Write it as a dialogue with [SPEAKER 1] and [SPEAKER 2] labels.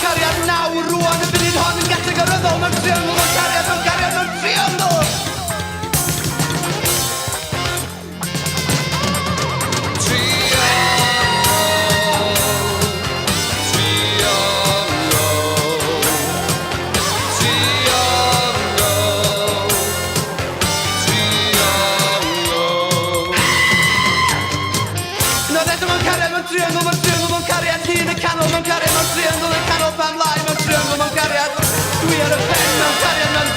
[SPEAKER 1] cariad nawr rwan y funud hon yn gallu gyryddol mewn triongl mewn cariad mewn triongl. Triongl mewn cariad hyn y canol mewn cariad mewn triongl y canol pan lai mewn triongl mewn cariad dwi ar y pen mewn cariad mewn